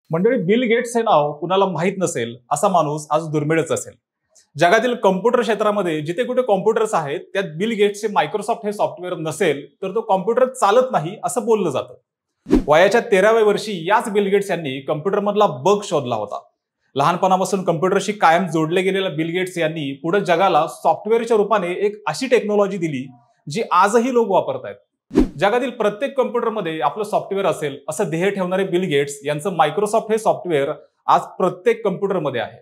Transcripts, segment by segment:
मंडळी, Bill Gates हे नाव कुणाला माहित नसेल असा माणूस आज दुर्मिळच असेल। जगातील कॉम्प्युटर क्षेत्रामध्ये जिथे कुठे कॉम्प्युटर्स आहेत त्यात बिल गेट्सचे मायक्रोसॉफ्ट हे सॉफ्टवेअर नसेल तर तो कॉम्प्युटर चालत नाही असं बोललं जातं। वयाच्या 13व्या वर्षी याच बिल गेट्स यांनी कॉम्प्युटरमधला बग शोधला होता। लहानपणापासून कॉम्प्युटरशी कायम जोडले गेलेल्या बिल गेट्स यांनी पुढे जगाला सॉफ्टवेअरच्या रूपाने एक अशी टेक्नॉलॉजी दिली जी आजही लोक वापरतायत। जगातील प्रत्येक कॉम्प्युटरमध्ये आपलं सॉफ्टवेअर असेल असं ध्येय ठेवणारे बिल गेट्स यांचं मायक्रोसॉफ्ट हे सॉफ्टवेअर आज प्रत्येक कॉम्प्युटरमध्ये आहे।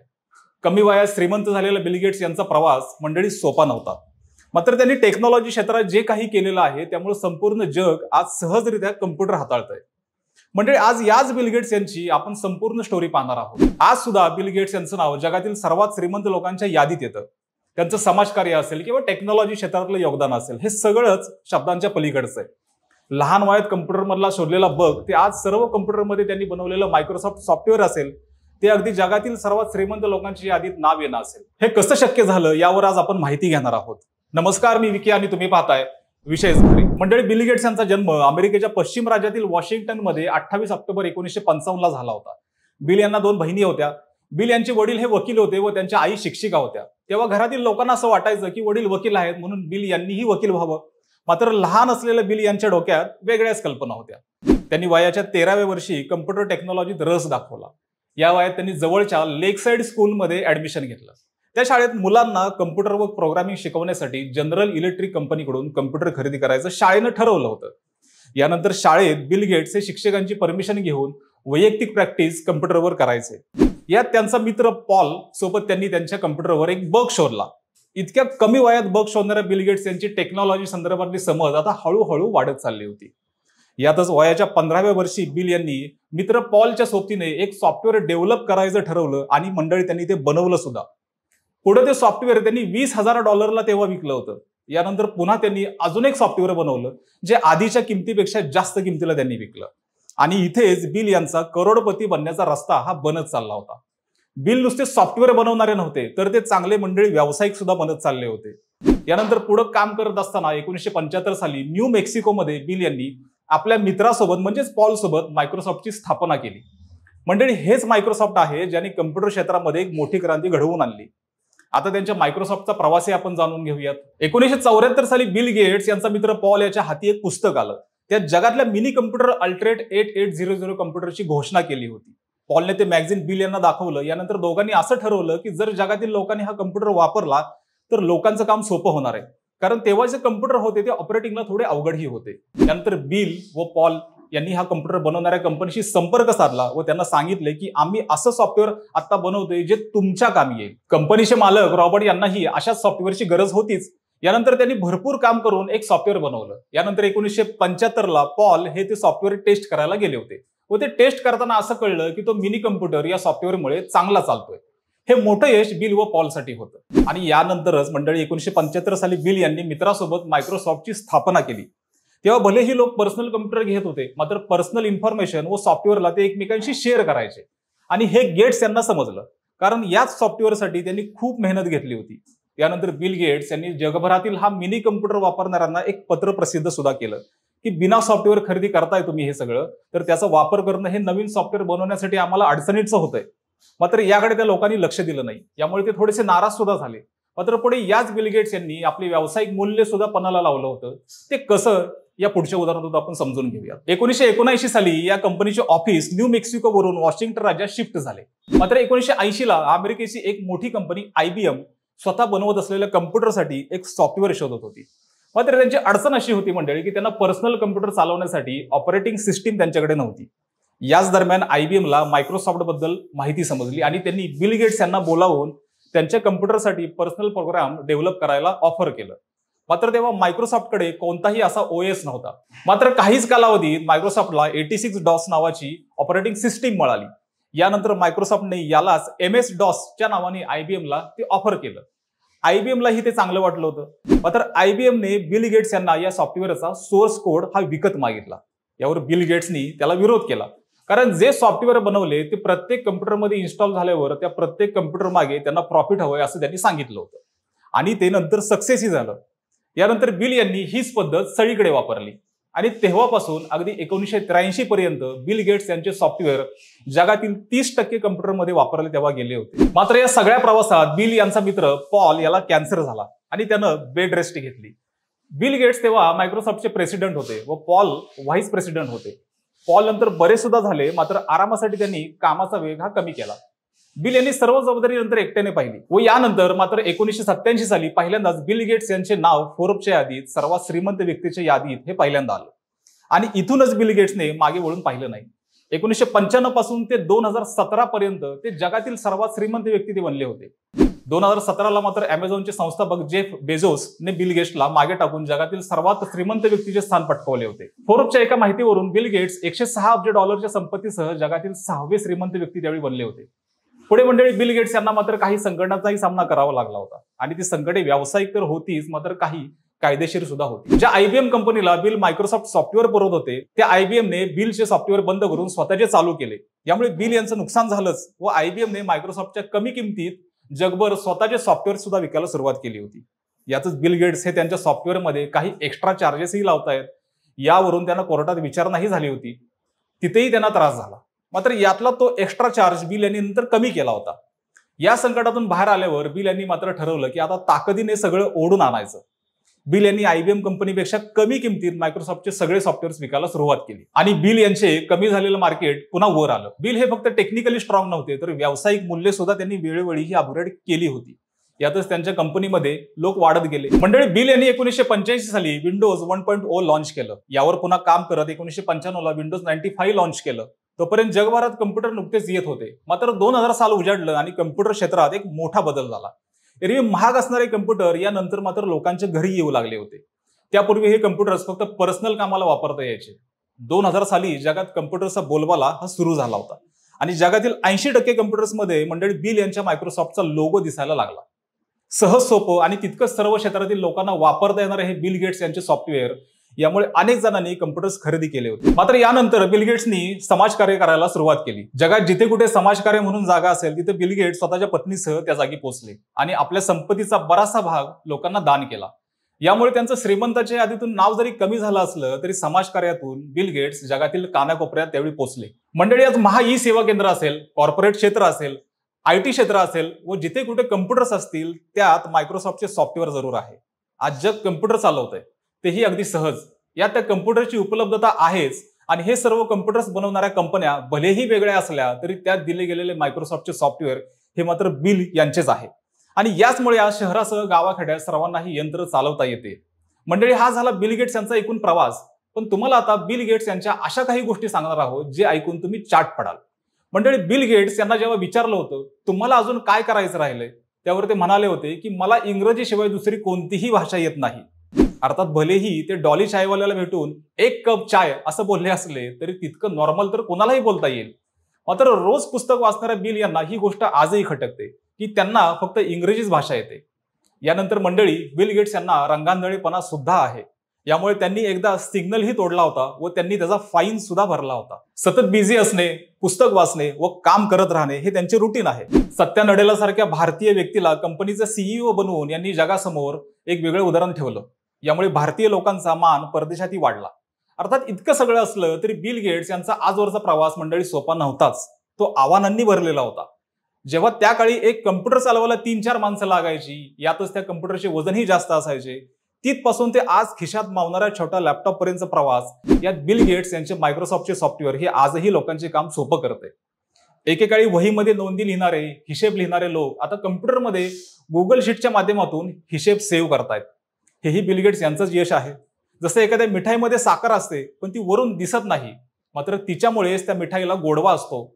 कमी वयात श्रीमंत झालेल्या बिल गेट्स यांचा प्रवास मंडळी सोपा नव्हता, मात्र त्यांनी टेक्नॉलॉजी क्षेत्रात जे काही केलेलं आहे त्यामुळे संपूर्ण जग आज सहजरित्या कॉम्प्युटर हाताळतंय। मंडळी, आज याच बिल गेट्स यांची आपण संपूर्ण स्टोरी पाहणार आहोत। आज सुद्धा बिल गेट्स यांचं नाव जगातील सर्वात श्रीमंत लोकांच्या यादीत येतं। त्यांचं समाजकार्य असेल किंवा टेक्नॉलॉजी क्षेत्रातलं योगदान असेल हे सगळंच शब्दांच्या पलीकडचं आहे। लहान वयात कॉम्प्युटरमधला शोधलेला बग ते आज सर्व कॉम्प्युटरमध्ये त्यांनी बनवलेलं मायक्रोसॉफ्ट सॉफ्टवेअर असेल ते अगदी जगातील सर्वात श्रीमंत लोकांच्या यादीत नाव येणं असेल। हे कसं शक्य झालं यावर आज आपण माहिती घेणार आहोत। नमस्कार, मी विकी आणि तुम्ही पाहताय विशेष घरी। मंडळी, बिल गेट्स यांचा जन्म अमेरिकेच्या पश्चिम राज्यातील वॉशिंग्टन मध्ये 28 ऑक्टोबर 1955 ला झाला होता। बिल यांना 2 बहिणी होत्या। बिल यांचे वडील हे वकील होते व त्यांच्या आई शिक्षिका होत्या। तेव्हा घरातील लोकांना असं वाटायचं की वडील वकील आहेत म्हणून बिल यांनीही वकील व्हावं, मात्र लहान असलेल्या बिल यांच्या डोक्यात वेगळ्याच कल्पना होत्या। त्यांनी वयाच्या 13व्या वर्षी कॉम्प्युटर टेक्नॉलॉजीत रस दाखवला। या वयात त्यांनी जवळच्या लेकसाइड स्कूलमध्ये ऍडमिशन घेतलं। त्या शाळेत मुलांना कॉम्प्युटर व प्रोग्रामिंग शिकवण्यासाठी जनरल इलेक्ट्रिक कंपनीकडून कॉम्प्युटर खरेदी करायचं शाळेनं ठरवलं होतं। यानंतर शाळेत बिल गेट्स हे शिक्षकांची परमिशन घेऊन वैयक्तिक प्रॅक्टिस कॉम्प्युटरवर करायचे। यात त्यांचा मित्र पॉल सोबत त्यांनी त्यांच्या कॉम्प्युटरवर एक बग शोधला। इतक्या कमी वयात बग शोधणाऱ्या बिल गेट्स यांची टेक्नॉलॉजी संदर्भातली समज आता हळूहळू वाढत चालली होती। यातच वयाच्या 15व्या वर्षी बिल यांनी मित्र पॉलच्या सोबतीने एक सॉफ्टवेअर डेव्हलप करायचं ठरवलं आणि मंडळी त्यांनी ते बनवलं सुद्धा। पुढे ते सॉफ्टवेअर त्यांनी $20,000 तेव्हा विकलं होतं। यानंतर पुन्हा त्यांनी अजून एक सॉफ्टवेअर बनवलं जे आधीच्या किमतीपेक्षा जास्त किमतीला त्यांनी विकलं आणि इथेच बिल यांचा करोडपती बनण्याचा रस्ता हा बनत चालला होता। बिल नुसते सॉफ्टवेअर बनवणारे नव्हते तर ते चांगले मंडळी व्यावसायिक सुद्धा बनत चालले होते। यानंतर पुढे काम करत असताना 1975 साली न्यू मेक्सिकोमध्ये बिल यांनी आपल्या मित्रासोबत म्हणजेच पॉल सोबत मायक्रोसॉफ्टची स्थापना केली। मंडळी, हेच मायक्रोसॉफ्ट आहे ज्यांनी कॉम्प्युटर क्षेत्रामध्ये एक मोठी क्रांती घडवून आणली। आता त्यांच्या मायक्रोसॉफ्टचा प्रवासही आपण जाणून घेऊयात। 1974 साली बिल गेट्स यांचा मित्र पॉल याच्या हाती एक पुस्तक आलं। त्यात जगातल्या मिनी कॉम्प्युटर अल्ट्रेट 8800 कॉम्प्युटरची घोषणा केली होती। पॉलने ते मॅगझिन बिल यांना दाखवलं। यानंतर दोघांनी असं ठरवलं की जर जगातील लोकांनी हा कॉम्प्युटर वापरला तर लोकांचं काम सोपं होणार आहे, कारण तेव्हा जे कॉम्प्युटर होते ते ऑपरेटिंगला थोडे अवघडही होते। त्यानंतर बिल व पॉल यांनी हा कॉम्प्युटर बनवणाऱ्या कंपनीशी संपर्क साधला व त्यांना सांगितले की आम्ही असं सॉफ्टवेअर आता बनवतोय जे तुमच्या कामी येईल। कंपनीचे मालक रॉबर्ट यांनाही अशाच सॉफ्टवेअरची गरज होतीच। यानंतर त्यांनी भरपूर काम करून एक सॉफ्टवेअर बनवलं। यानंतर 1975 ला पॉल हे ते सॉफ्टवेअर टेस्ट करायला गेले होते व ते टेस्ट करताना असं कळलं की तो मिनी कॉम्प्युटर या सॉफ्टवेअरमुळे चांगला चालतोय। हे मोठं यश बिल व पॉलसाठी होतं आणि यानंतरच मंडळी 1975 साली बिल यांनी मित्रासोबत मायक्रोसॉफ्टची स्थापना केली। तेव्हा भलेही लोक पर्सनल कॉम्प्युटर घेत होते, मात्र पर्सनल इन्फॉर्मेशन व सॉफ्टवेअरला ते एकमेकांशी शेअर करायचे आणि हे गेट्स यांना समजलं, कारण याच सॉफ्टवेअरसाठी त्यांनी खूप मेहनत घेतली होती। यानंतर बिल गेट्स यांनी जगभरातील हा मिनी कॉम्प्युटर वापरणाऱ्यांना एक पत्र प्रसिद्ध सुद्धा केलं की बिना सॉफ्टवेअर खरेदी करताय तुम्ही हे सगळं तर त्याचा वापर करणं हे नवीन सॉफ्टवेअर बनवण्यासाठी आम्हाला अडचणीचं होतंय। मात्र याकडे त्या लोकांनी लक्ष दिलं नाही, यामुळे ते थोडेसे नाराज सुद्धा झाले। मात्र पुढे याच बिल गेट्स यांनी आपले व्यावसायिक मूल्य सुद्धा पणाला लावलं होतं। ते कसं या पुढच्या उदाहरणातून आपण समजून घेऊया। 1979 साली या कंपनीचे ऑफिस न्यू मेक्सिको वरून वॉशिंग्टन राज्यात शिफ्ट झाले। मात्र 1980 ला अमेरिकेची एक मोठी कंपनी IBM स्वतः बनवत असलेल्या कॉम्प्युटरसाठी एक सॉफ्टवेअर शोधत होती। मात्र त्यांची अडचण अशी होती मंडळी की त्यांना पर्सनल कॉम्प्युटर चालवण्यासाठी ऑपरेटिंग सिस्टीम त्यांच्याकडे नव्हती। याच दरम्यान IBM ला मायक्रोसॉफ्ट बद्दल माहिती समजली आणि त्यांनी बिल गेट्स यांना बोलावून त्यांच्या कॉम्प्युटरसाठी पर्सनल प्रोग्राम डेव्हलप करायला ऑफर केलं। मात्र तेव्हा मायक्रोसॉफ्टकडे कोणताही असा OS नव्हता। मात्र काहीच कालावधीत मायक्रोसॉफ्टला 86 DOS नावाची ऑपरेटिंग सिस्टीम मिळाली। यानंतर मायक्रोसॉफ्टने यालाच MS DOS च्या नावाने IBM ला ते ऑफर केलं। IBM लाही ते चांगलं वाटलं होतं। मात्र IBM ने बिल गेट्स यांना या सॉफ्टवेअरचा सोर्स कोड हा विकत मागितला। यावर बिल गेट्सनी त्याला विरोध केला, कारण जे सॉफ्टवेअर बनवले ते प्रत्येक कॉम्प्युटरमध्ये इन्स्टॉल झाल्यावर त्या प्रत्येक कॉम्प्युटर मागे त्यांना प्रॉफिट हवंय असं त्यांनी सांगितलं होतं आणि ते नंतर सक्सेसही झालं। यानंतर बिल यांनी हीच पद्धत सगळीकडे वापरली आणि तेव्हापासून अगदी 1983 पर्यंत बिल गेट्स यांचे सॉफ्टवेअर जगातील 30% कम्प्युटरमध्ये वापरले तेव्हा गेले होते. मात्र या सगळ्या प्रवासात बिल यांचा मित्र पॉल याला कॅन्सर झाला आणि त्यानं बेड रेस्ट घेतली. बिल गेट्स तेव्हा मायक्रोसॉफ्टचे प्रेसिडेंट होते व पॉल व्हाईस प्रेसिडेंट होते. पॉल नंतर बरे सुद्धा झाले, मात्र आरामासाठी त्यांनी कामाचा वेग हा कमी केला. बिल यांनी सर्व जबाबदारी नंतर एकट्याने पाहिली व यानंतर मात्र 1987 साली पहिल्यांदाच बिल गेट्स यांचे नाव फोर्ब्सच्या यादीत सर्वात श्रीमंत व्यक्तीच्या यादीत हे पहिल्यांदा आलं आणि इथूनच बिल गेट्सने मागे वळून पाहिलं नाही. 1995 पासून ते 2017 पर्यंत ते जगातील सर्वात श्रीमंत व्यक्ती ते बनले होते. 2017ला मात्र अमेझॉनचे संस्थापक जेफ बेझोस ने बिल गेट्सला मागे टाकून जगातील सर्वात श्रीमंत व्यक्तीचे स्थान पटकावले होते. फोर्ब्सच्या एका माहितीवरून बिल गेट्स $106 अब्ज संपत्तीसह जगातील 6वे श्रीमंत व्यक्ती त्यावेळी बनले होते. पुढे मंडळी बिल गेट्स यांना मात्र काही संकटांचाही सामना करावा लागला होता आणि ती संकटे व्यावसायिक तर होतीच, मात्र काही कायदेशीर सुद्धा होती. ज्या IBM कंपनीला बिल मायक्रोसॉफ्ट सॉफ्टवेअर पुरवत होते त्या IBMने बिलचे सॉफ्टवेअर बंद करून स्वतःचे चालू केले. यामुळे बिल यांचं नुकसान झालंच व IBMने मायक्रोसॉफ्टच्या कमी किमतीत जगभर स्वतःचे सॉफ्टवेअर सुद्धा विकायला सुरुवात केली होती. यातच बिल गेट्स हे त्यांच्या सॉफ्टवेअरमध्ये काही एक्स्ट्रा चार्जेसही लावतायत. यावरून त्यांना कोर्टात विचारणाही झाली होती, तिथेही त्यांना त्रास झाला. मात्र यातला तो एक्स्ट्रा चार्ज बिल यांनी नंतर कमी केला होता. या संकटातून बाहेर आल्यावर बिल यांनी मात्र ठरवलं की आता ताकदीने सगळं ओढून आणायचं. बिल यांनी IBM कंपनीपेक्षा कमी किमतीत मायक्रोसॉफ्टचे सगळे सॉफ्टवेअर्स विकायला सुरुवात केली आणि बिल यांचे कमी झालेलं मार्केट पुन्हा वर आलं. बिल हे फक्त टेक्निकली स्ट्रॉंग नव्हते, तर व्यावसायिक मूल्य सुद्धा त्यांनी वेळोवेळी ही अपग्रेड केली होती. यातच त्यांच्या कंपनीमध्ये लोक वाढत गेले. मंडळी बिल यांनी 1985 साली विंडोज 1.0 लॉन्च केलं. यावर पुन्हा काम करत 1995ला विंडोज 95 लॉन्च केलं. तोपर्यंत जगभरात कम्प्युटर नुकतेच येत होते. मात्र 2000 साल उजाडलं आणि कम्प्युटर क्षेत्रात एक मोठा बदल झाला. एरवी महाग असणारे कम्प्युटर यानंतर मात्र लोकांच्या घरी येऊ लागले होते. त्यापूर्वी हे कम्प्युटर्स फक्त पर्सनल कामाला वापरता यायचे. 2000 साली जगात कम्प्युटरचा बोलबाला हा सुरू झाला होता आणि जगातील 80% कम्प्युटर्समध्ये मंडळी बिल यांच्या मायक्रोसॉफ्टचा लोगो दिसायला लागला. सहज सोपं आणि तितकंच सर्व क्षेत्रातील लोकांना वापरता येणारे हे बिल गेट्स यांचे सॉफ्टवेअर, यामुळे अनेक जणांनी कम्प्युटर्स खरेदी केले होते. मात्र यानंतर बिल गेट्सनी समाजकार्य करायला सुरुवात केली. जगात जिथे कुठे समाजकार्य म्हणून जागा असेल तिथे बिल गेट्स स्वतःच्या पत्नीसह त्या जागी पोहोचले आणि आपल्या संपत्तीचा बराचसा भाग लोकांना दान केला. यामुळे त्यांचं श्रीमंताच्या यादीतून नाव जरी कमी झालं असलं तरी समाजकार्यातून बिल गेट्स जगातील कानाकोपऱ्यात त्यावेळी पोहोचले. मंडळी आज ई सेवा केंद्र असेल, कॉर्पोरेट क्षेत्र असेल, IT क्षेत्र असेल व जिथे कुठे कम्प्युटर्स असतील त्यात मायक्रोसॉफ्टचे सॉफ्टवेअर जरूर आहे. आज जग कम्प्युटर चालवतंय, तेही अगदी सहज. यात त्या कम्प्युटरची उपलब्धता आहेच आणि हे सर्व कम्प्युटर्स बनवणाऱ्या कंपन्या भलेही वेगळ्या असल्या तरी त्यात दिले गेलेले मायक्रोसॉफ्टचे सॉफ्टवेअर हे मात्र बिल यांचेच आहे आणि याचमुळे आज शहरासह गावाखेड्यात सर्वांनाही यंत्र चालवता येते. मंडळी हा झाला बिल गेट्स यांचा एकूण प्रवास. पण तुम्हाला आता बिल गेट्स यांच्या अशा काही गोष्टी सांगणार आहोत जे ऐकून तुम्ही चाट पडाल. मंडळी बिल गेट्स यांना जेव्हा विचारलं होतं तुम्हाला अजून काय करायचं राहिलंय, त्यावर ते म्हणाले होते की मला इंग्रजी शिवाय दुसरी कोणतीही भाषा येत नाही. अर्थात भलेही ते डॉली चायवाल्याला भेटून 1 कप चाय असं बोलले असले तरी तितकं नॉर्मल तर कोणालाही बोलता येईल. मात्र रोज पुस्तक वाचणाऱ्या बिल यांना ही गोष्ट आजही खटकते की त्यांना फक्त इंग्रजीच भाषा येते. यानंतर मंडळी बिल गेट्स यांना रंगांधळेपणा सुद्धा आहे. यामुळे त्यांनी एकदा सिग्नलही तोडला होता व त्यांनी त्याचा फाईन सुद्धा भरला होता. सतत बिझी असणे, पुस्तक वाचणे व काम करत राहणे हे त्यांचे रुटीन आहे. सत्या नडेला सारख्या भारतीय व्यक्तीला कंपनीचा CEO बनवून यांनी जगासमोर एक वेगळं उदाहरण ठेवलं. यामुळे भारतीय लोकांचा मान परदेशातही वाढला. अर्थात इतकं सगळं असलं तरी बिल गेट्स यांचा आजवरचा प्रवास मंडळी सोपा नव्हताच. तो आव्हानांनी भरलेला होता. जेव्हा त्या काळी एक कम्प्युटर चालवायला 3-4 माणसं लागायची, यातच त्या कम्प्युटरचे वजनही जास्त असायचे, तिथपासून ते आज खिशात मावणाऱ्या छोट्या लॅपटॉप पर्यंतचा प्रवास, यात बिल गेट्स यांचे मायक्रोसॉफ्टचे सॉफ्टवेअर हे आजही लोकांचे काम सोपं करते. एकेकाळी वहीमध्ये नोंदी लिहिणारे, हिशेब लिहिणारे लोक आता कम्प्युटरमध्ये गुगल शीटच्या माध्यमातून हिशेब सेव्ह करतायत. हेही बिल गेट्स यांचंच यश आहे. जसं एखाद्या मिठाईमध्ये साखर असते पण ती वरून दिसत नाही, मात्र तिच्यामुळेच त्या मिठाईला गोडवा असतो.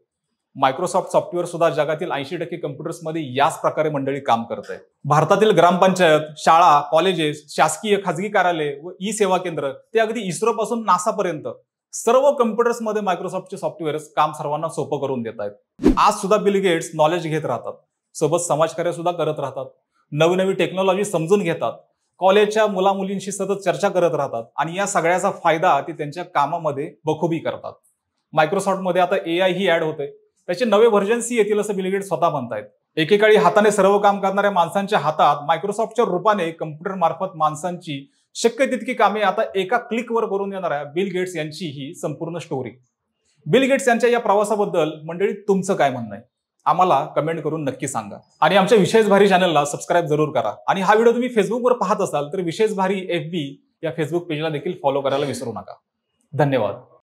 मायक्रोसॉफ्ट सॉफ्टवेअर सुद्धा जगातील 80% कम्प्युटर्समध्ये याच प्रकारे मंडळी काम करत आहे. भारतातील ग्रामपंचायत, शाळा, कॉलेजेस, शासकीय खाजगी कार्यालय व सेवा केंद्र ते अगदी इस्रो पासून नासा पर्यंत सर्व कम्प्युटर्समध्ये मायक्रोसॉफ्टचे सॉफ्टवेअर काम सर्वांना सोपं करून देत आहेत. आज सुद्धा बिल गेट्स नॉलेज घेत राहतात, सोबत समाजकार्य सुद्धा करत राहतात, नवी नवी टेक्नॉलॉजी समजून घेतात, कॉलेजच्या मुलामुलींशी सतत चर्चा करत राहतात आणि या सगळ्याचा फायदा ते त्यांच्या कामामध्ये बखूबी करतात. मायक्रोसॉफ्टमध्ये आता AI ही ऍड होते, त्याचे नवे व्हर्जन्सही येतील असं बिल गेट्स स्वतः म्हणतायत. एकेकाळी हाताने सर्व काम करणाऱ्या माणसांच्या हातात मायक्रोसॉफ्टच्या रूपाने कम्प्युटर मार्फत माणसांची शक्य तितकी कामे आता एका क्लिकवर करून देणाऱ्या बिल गेट्स यांची ही संपूर्ण स्टोरी. बिल गेट्स यांच्या या प्रवासाबद्दल मंडळी तुमचं काय म्हणणं आहे आम्हाला कमेंट करून नक्की सांगा. आणि आमच्या विशेष भारी चॅनलला सबस्क्राईब जरूर करा. आणि हा व्हिडिओ तुम्ही फेसबुकवर पाहत असाल तर विशेष भारी FB या फेसबुक पेजला देखील फॉलो करायला विसरू नका. धन्यवाद.